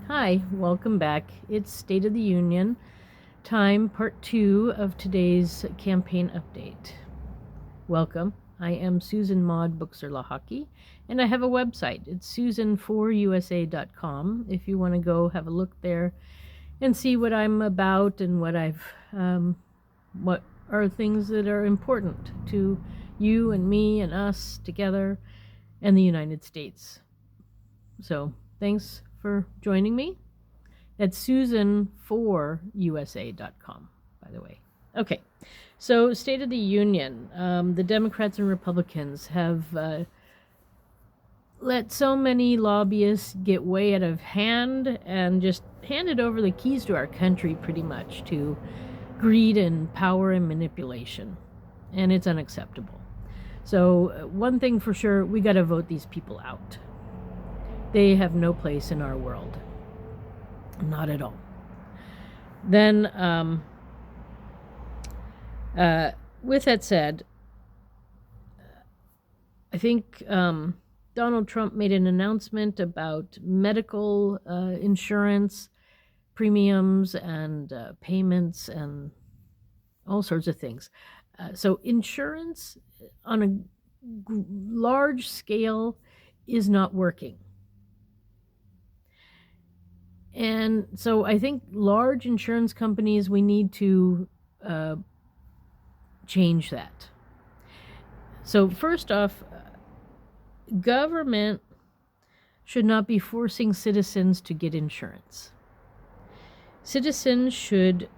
Hi, welcome back. It's State of the Union time, part 2 of today's campaign update. Welcome. I am Susan Maud Buchser-Lochocki, and I have a website. It's susan4usa.com if you want to go have a look there and see what I'm about and what are things that are important to you and me and us together and the United States. So thanks for joining me. That's susan4usa.com, by the way. Okay, so State of the Union. The Democrats and Republicans have let so many lobbyists get way out of hand and just handed over the keys to our country pretty much to greed and power and manipulation. And it's unacceptable. So one thing for sure, we got to vote these people out. They have no place in our world. Not at all. Then, with that said, I think Donald Trump made an announcement about medical insurance premiums and payments and all sorts of things. So insurance on a large scale is not working. And so I think large insurance companies, we need to change that. So first off, government should not be forcing citizens to get insurance. Citizens should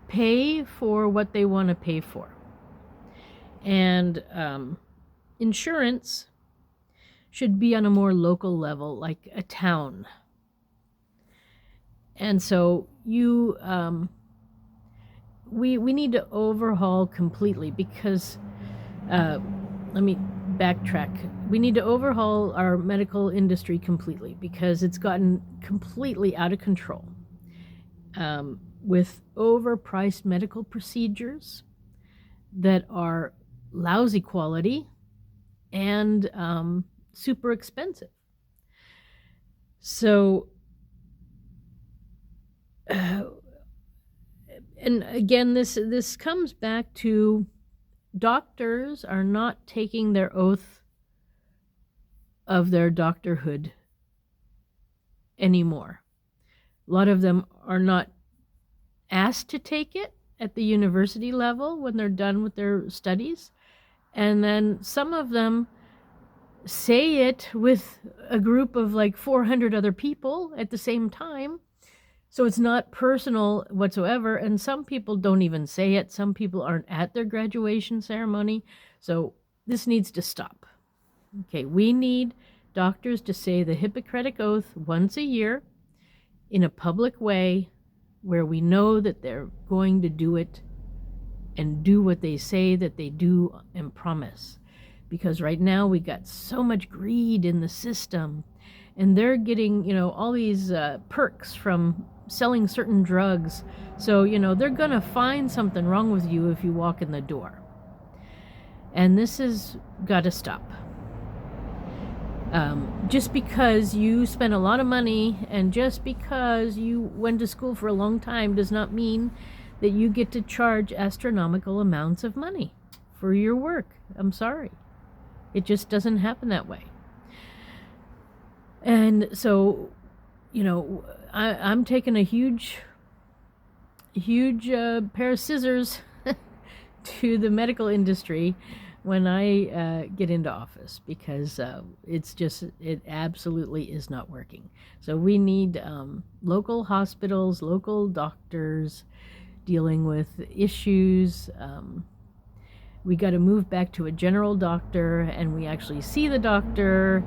pay for what they want to pay for. And insurance should be on a more local level, like a town. And so we need to overhaul completely because, let me backtrack. We need to overhaul our medical industry completely because it's gotten completely out of control with overpriced medical procedures that are lousy quality and super expensive. So, and again, this comes back to doctors are not taking their oath of their doctorhood anymore. A lot of them are not asked to take it at the university level when they're done with their studies. And then some of them say it with a group of like 400 other people at the same time. So it's not personal whatsoever. And some people don't even say it. Some people aren't at their graduation ceremony. So this needs to stop. Okay, we need doctors to say the Hippocratic Oath once a year in a public way where we know that they're going to do it and do what they say that they do and promise. Because right now we got so much greed in the system and they're getting, all these perks from selling certain drugs. So, they're going to find something wrong with you if you walk in the door. And this has got to stop. Just because you spent a lot of money and just because you went to school for a long time does not mean that you get to charge astronomical amounts of money for your work. I'm sorry. It just doesn't happen that way. And so, I'm taking a huge pair of scissors to the medical industry when I get into office because it absolutely is not working. So we need local hospitals, local doctors dealing with issues. We got to move back to a general doctor and we actually see the doctor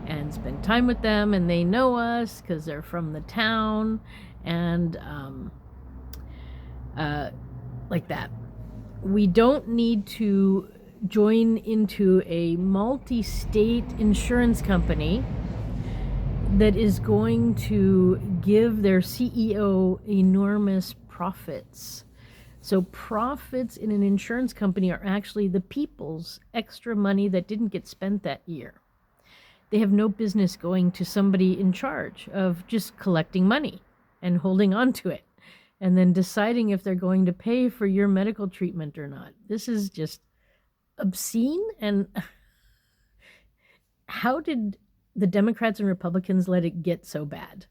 and spend time with them and they know us because they're from the town and like that. We don't need to join into a multi-state insurance company that is going to give their CEO enormous profits. So profits in an insurance company are actually the people's extra money that didn't get spent that year. they have no business going to somebody in charge of just collecting money and holding on to it and then deciding if they're going to pay for your medical treatment or not. This is just obscene. And how did the Democrats and Republicans let it get so bad?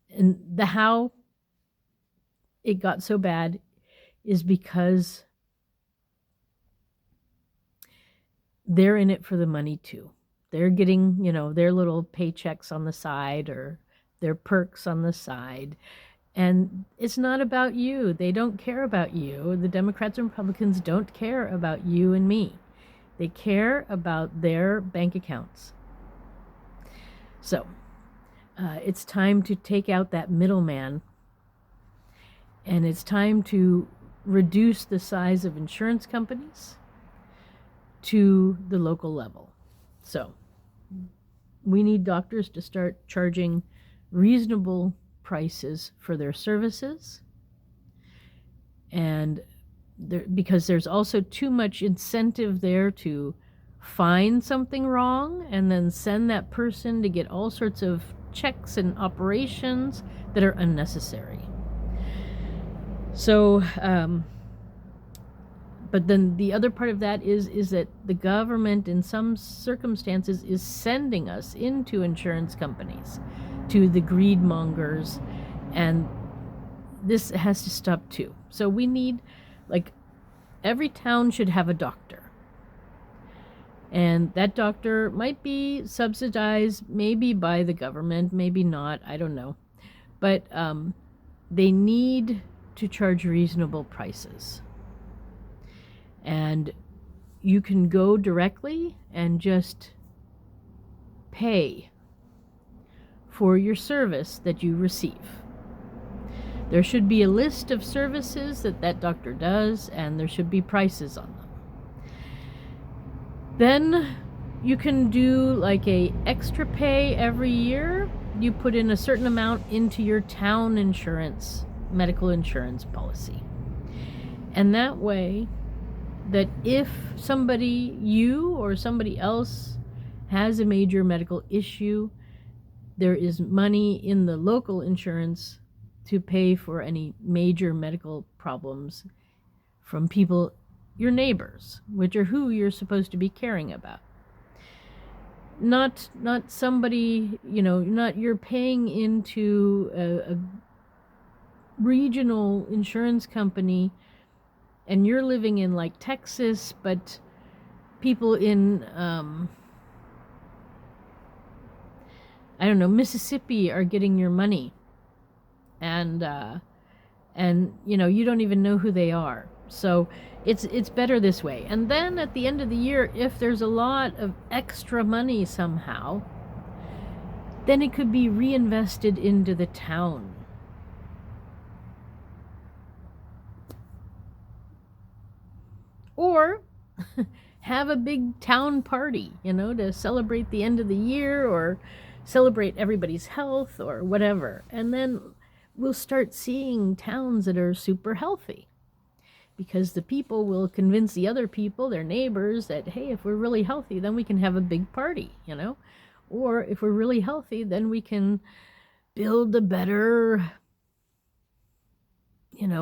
And the how it got so bad is because they're in it for the money too. They're getting, their little paychecks on the side or their perks on the side. And it's not about you. They don't care about you. The Democrats and Republicans don't care about you and me. They care about their bank accounts. So it's time to take out that middleman, and it's time to reduce the size of insurance companies to the local level. So we need doctors to start charging reasonable prices for their services, and because there's also too much incentive there to find something wrong and then send that person to get all sorts of checks and operations that are unnecessary. So but then the other part of that is that the government in some circumstances is sending us into insurance companies, to the greed mongers, and this has to stop too. So we need, every town should have a doctor. And that doctor might be subsidized maybe by the government, maybe not, I don't know. But they need to charge reasonable prices. And you can go directly and just pay for your service that you receive. There should be a list of services that doctor does, and there should be prices on them. Then you can do a extra pay every year. You put in a certain amount into your town insurance, medical insurance policy. And that way, that if you or somebody else has a major medical issue, there is money in the local insurance to pay for any major medical problems from people, your neighbors, which are who you're supposed to be caring about. Not somebody, you're paying into a regional insurance company and you're living in Texas, but people in Mississippi are getting your money, and you don't even know who they are. So it's better this way. And then at the end of the year, if there's a lot of extra money somehow, then it could be reinvested into the town. Or have a big town party, to celebrate the end of the year or celebrate everybody's health or whatever. And then we'll start seeing towns that are super healthy, because the people will convince the other people, their neighbors, that, hey, if we're really healthy, then we can have a big party, Or if we're really healthy, then we can build a better,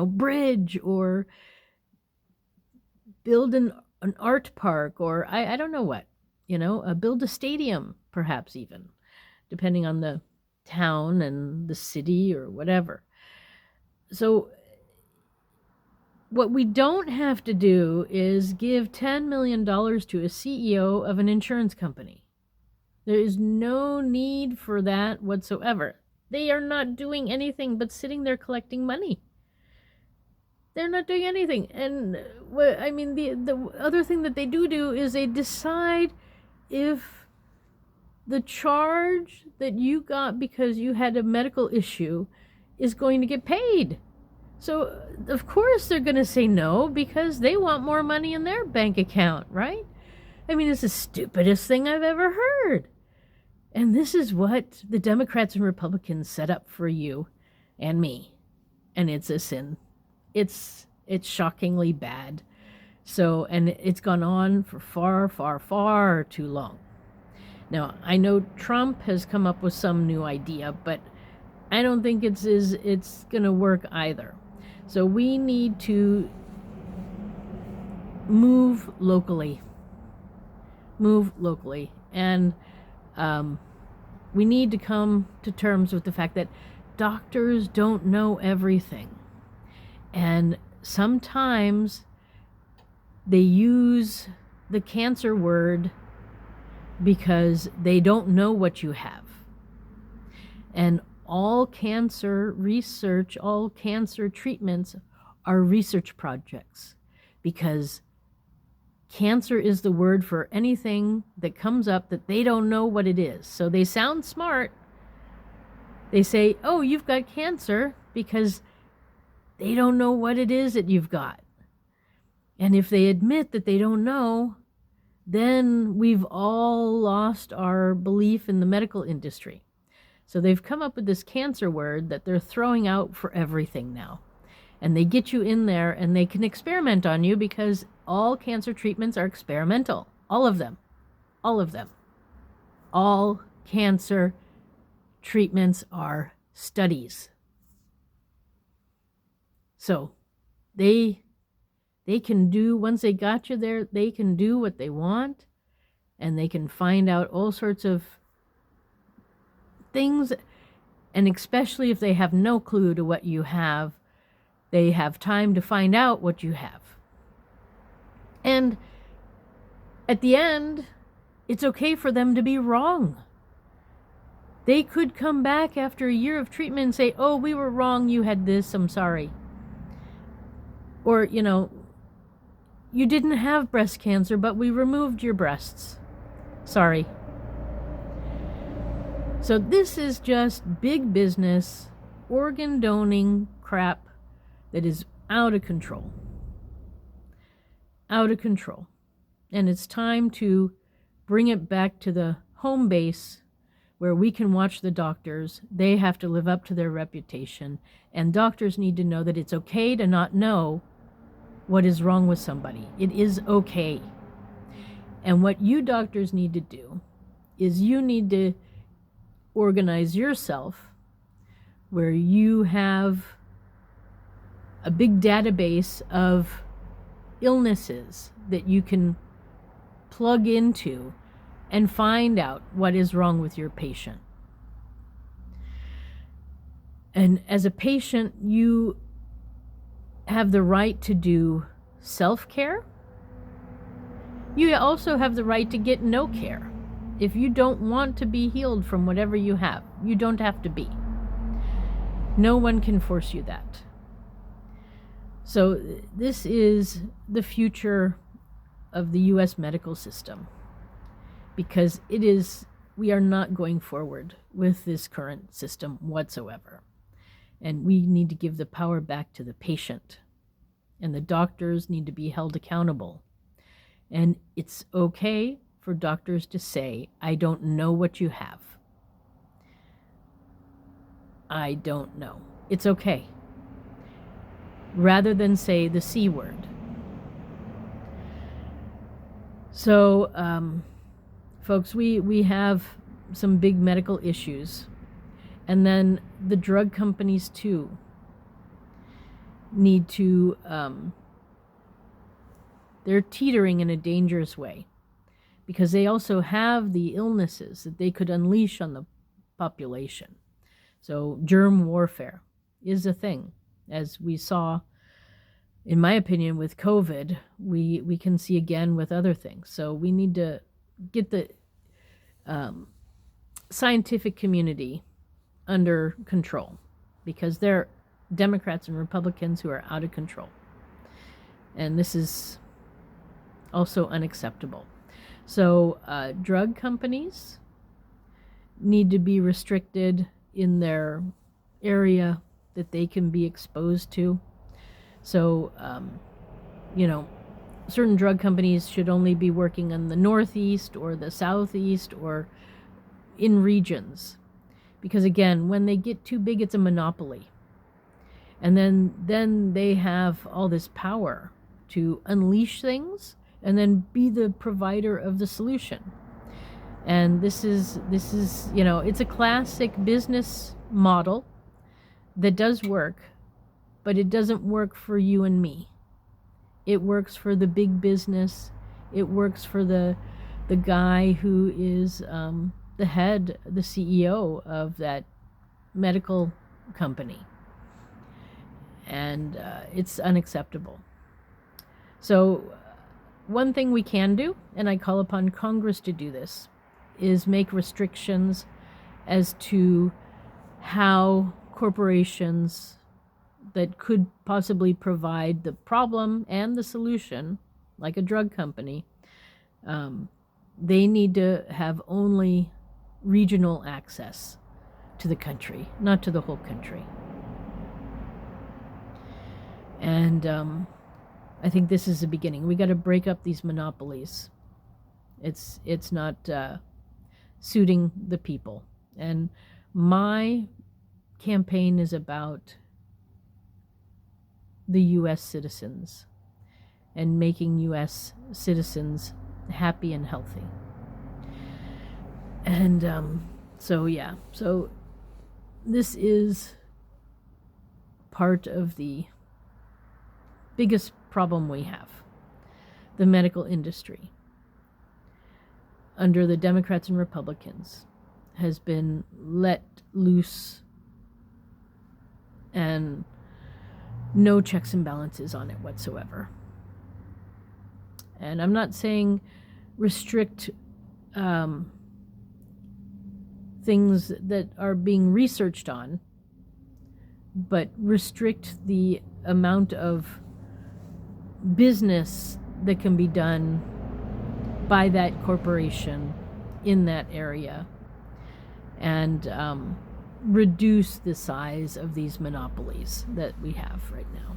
bridge, or build an art park, or I don't know what, build a stadium, perhaps even, depending on the town and the city or whatever. So what we don't have to do is give $10 million to a CEO of an insurance company. There is no need for that whatsoever. They are not doing anything but sitting there collecting money. They're not doing anything. And the other thing that they do is they decide if the charge that you got because you had a medical issue is going to get paid. So of course they're going to say no, because they want more money in their bank account, right? It's the stupidest thing I've ever heard. And this is what the Democrats and Republicans set up for you and me. And it's a sin. It's shockingly bad. So, and it's gone on for far, far, far too long. Now, I know Trump has come up with some new idea, but I don't think it's going to work either. So we need to move locally. And we need to come to terms with the fact that doctors don't know everything. And sometimes they use the cancer word because they don't know what you have. And all cancer research, all cancer treatments are research projects, because cancer is the word for anything that comes up that they don't know what it is. So they sound smart. They say, oh, you've got cancer, because they don't know what it is that you've got. And if they admit that they don't know, then we've all lost our belief in the medical industry. So they've come up with this cancer word that they're throwing out for everything now. And they get you in there and they can experiment on you, because all cancer treatments are experimental. All of them. All of them. All cancer treatments are studies. So they can do, once they got you there, they can do what they want, and they can find out all sorts of things. And especially if they have no clue to what you have, they have time to find out what you have. And at the end, it's okay for them to be wrong. They could come back after a year of treatment and say, oh, we were wrong, you had this, I'm sorry. Or, you didn't have breast cancer, but we removed your breasts. Sorry. So this is just big business, organ donating crap that is out of control. Out of control. And it's time to bring it back to the home base, where we can watch the doctors. They have to live up to their reputation. And doctors need to know that it's okay to not know what is wrong with somebody. It is okay. And what you doctors need to do is you need to organize yourself where you have a big database of illnesses that you can plug into and find out what is wrong with your patient. And as a patient, you have the right to do self-care. You also have the right to get no care. If you don't want to be healed from whatever you have, you don't have to be. No one can force you that. So this is the future of the U.S. medical system, because we are not going forward with this current system whatsoever. And we need to give the power back to the patient. And the doctors need to be held accountable. And it's okay for doctors to say, I don't know what you have. I don't know. It's okay. Rather than say the C word. So, folks, we have some big medical issues. And then the drug companies, too, need to, they're teetering in a dangerous way, because they also have the illnesses that they could unleash on the population. So germ warfare is a thing, as we saw, in my opinion, with COVID. We can see again with other things. So we need to get the scientific community under control, because they're Democrats and Republicans who are out of control. And this is also unacceptable. So drug companies need to be restricted in their area that they can be exposed to. So, certain drug companies should only be working in the Northeast or the Southeast or in regions. Because again, when they get too big, it's a monopoly. And then they have all this power. to unleash things and then be the provider of the solution. And this is it's a classic business model that does work, but it doesn't work for you and me. It works for the big business. It works for the guy who is the head, the CEO of that medical company. And it's unacceptable. So one thing we can do, and I call upon Congress to do this, is make restrictions as to how corporations that could possibly provide the problem and the solution, like a drug company, they need to have only regional access to the country, not to the whole country. And I think this is the beginning. We got to break up these monopolies. It's not suiting the people. And my campaign is about the U.S. citizens and making U.S. citizens happy and healthy. And so this is part of the biggest problem we have. The medical industry, under the Democrats and Republicans, has been let loose and no checks and balances on it whatsoever. And I'm not saying restrict things that are being researched on, but restrict the amount of business that can be done by that corporation in that area, and reduce the size of these monopolies that we have right now.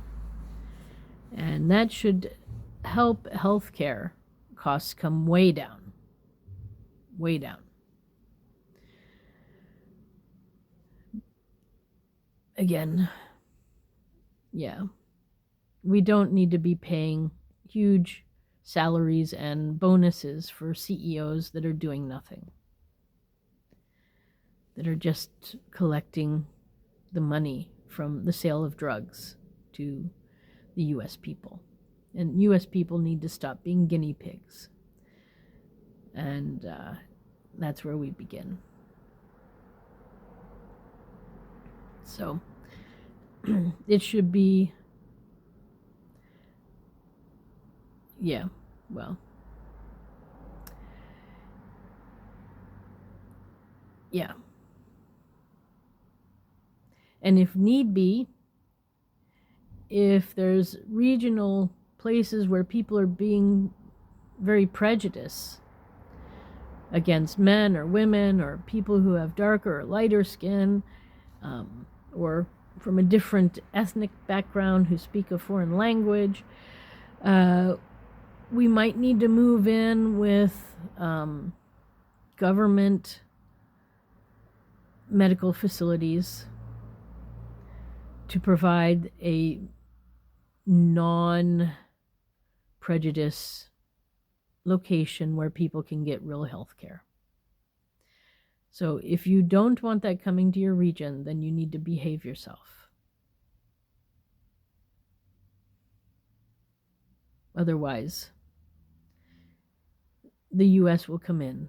And that should help healthcare costs come way down. Way down. Again, yeah, we don't need to be paying huge salaries and bonuses for CEOs that are doing nothing, that are just collecting the money from the sale of drugs to the U.S. people. And U.S. people need to stop being guinea pigs. And that's where we begin. So it should be, yeah, well, yeah. And if need be, if there's regional places where people are being very prejudiced against men or women or people who have darker or lighter skin, or from a different ethnic background who speak a foreign language, we might need to move in with government medical facilities to provide a non-prejudice location where people can get real health care. So if you don't want that coming to your region, then you need to behave yourself. Otherwise, the U.S. will come in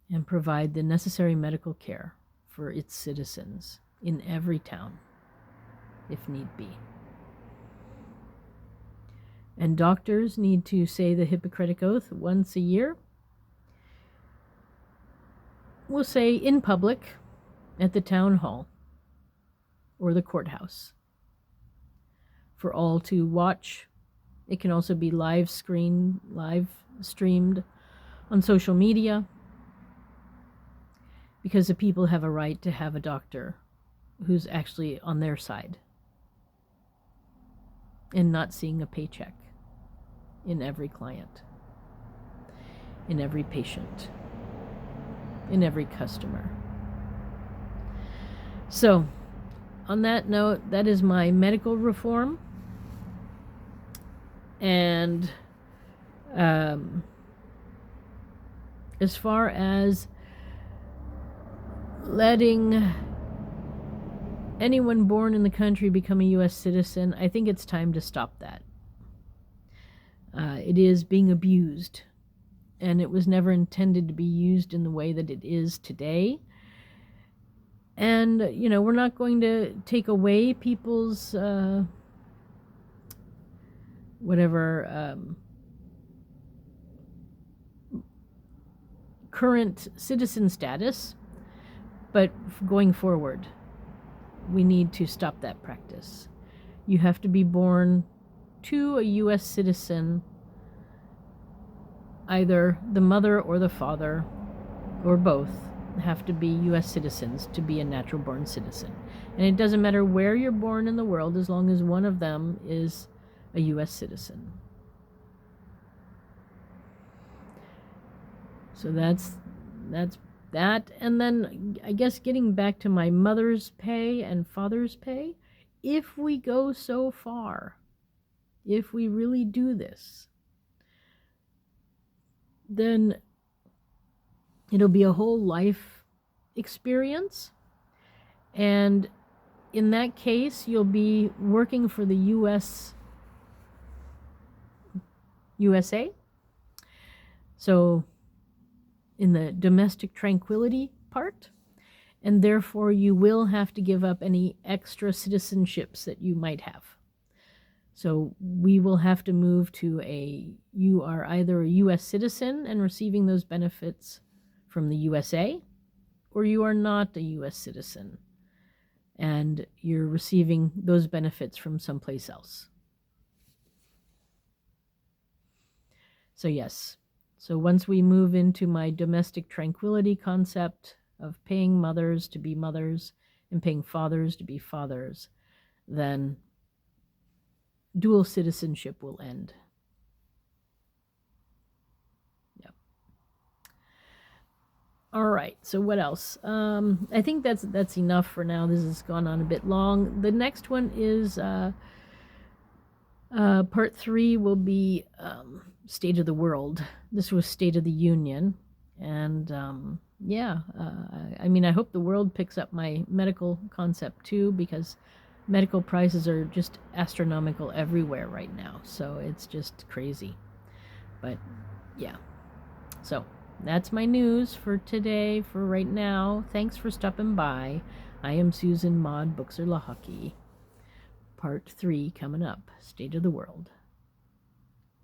and provide the necessary medical care for its citizens in every town, if need be. And doctors need to say the Hippocratic Oath once a year. We'll say in public at the town hall or the courthouse for all to watch. It can also be live streamed on social media, because the people have a right to have a doctor who's actually on their side and not seeing a paycheck in every client, in every patient, in every customer. So, on that note, that is my medical reform. And as far as letting anyone born in the country become a U.S. citizen, I think it's time to stop that. It is being abused, and it was never intended to be used in the way that it is today. And, we're not going to take away people's current citizen status, but going forward, we need to stop that practice. You have to be born to a U.S. citizen, either the mother or the father, or both, have to be U.S. citizens to be a natural born citizen. And it doesn't matter where you're born in the world, as long as one of them is a U.S. citizen. So that's that. And then I guess getting back to my mother's pay and father's pay, if we go so far, if we really do this, then it'll be a whole life experience. And in that case, you'll be working for the USA. So in the domestic tranquility part, and therefore you will have to give up any extra citizenships that you might have. So we will have to move to you are either a U.S. citizen and receiving those benefits from the USA, or you are not a U.S. citizen and you're receiving those benefits from someplace else. So yes. So once we move into my domestic tranquility concept of paying mothers to be mothers and paying fathers to be fathers, then dual citizenship will end. Yep. All right, so what else? I think that's enough for now. This has gone on a bit long. The next one is part 3 will be State of the World. This was State of the Union. And I hope the world picks up my medical concept too, because medical prices are just astronomical everywhere right now. So it's just crazy. But yeah. So that's my news for today, for right now. Thanks for stopping by. I am Susan Maud Buchser-Lochocki. Part 3 coming up. State of the World.